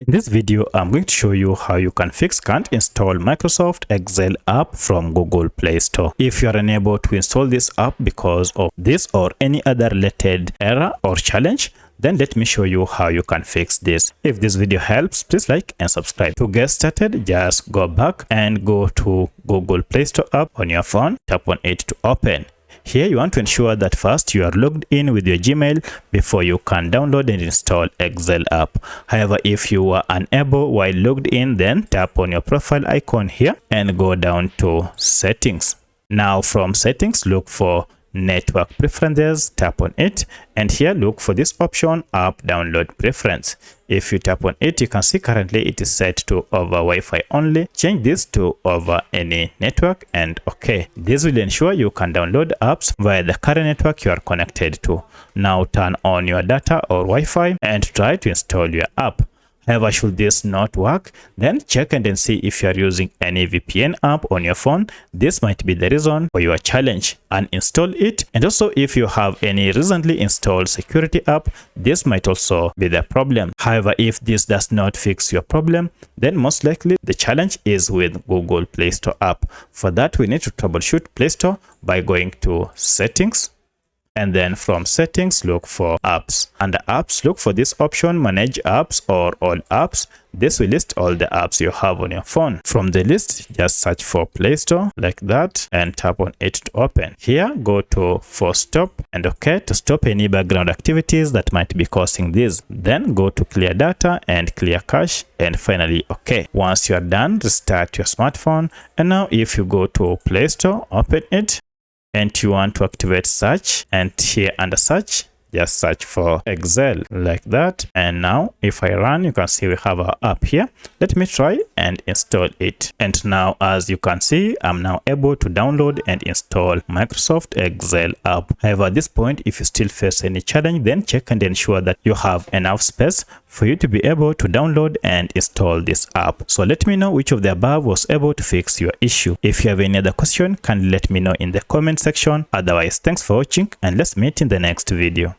In this video, I'm going to show you how you can fix can't install Microsoft Excel app from Google Play Store. If you are unable to install this app because of this or any other related error or challenge, then let me show you how you can fix this. If this video helps, please like and subscribe. To get started, just go back and go to Google Play Store app on your phone. Tap on it to open. Here you want to ensure that first you are logged in with your Gmail before you can download and install Excel app. However, if you are unable while logged in, then tap on your profile icon here and go down to settings. Now from settings, look for network preferences, tap on it, and here look for this option, app download preference. If you tap on it, you can see currently it is set to over Wi-Fi only. Change this to over any network and okay. This will ensure you can download apps via the current network you are connected to. Now turn on your data or Wi-Fi and try to install your app. However, should this not work, then check and then see if you are using any VPN app on your phone. This might be the reason for your challenge. Uninstall it. And also, if you have any recently installed security app, this might also be the problem. However, if this does not fix your problem, then most likely the challenge is with Google Play Store app. For that, we need to troubleshoot Play Store by going to settings. And then from settings, look for apps. Under apps, look for this option, manage apps or all apps. This will list all the apps you have on your phone. From the list, just search for Play Store like that and tap on it to open. Here, go to force stop and okay to stop any background activities that might be causing this. Then go to clear data and clear cache and finally okay. Once you are done, restart your smartphone. And now if you go to Play Store, open it, and you want to activate search, and here under search just search for Excel like that. And now if I run, you can see we have our app here. Let me try and install it. And now as you can see, I'm now able to download and install Microsoft Excel app. However, at this point, if you still face any challenge, then check and ensure that you have enough space for you to be able to download and install this app. So let me know which of the above was able to fix your issue. If you have any other question, kindly let me know in the comment section. Otherwise, thanks for watching and let's meet in the next video.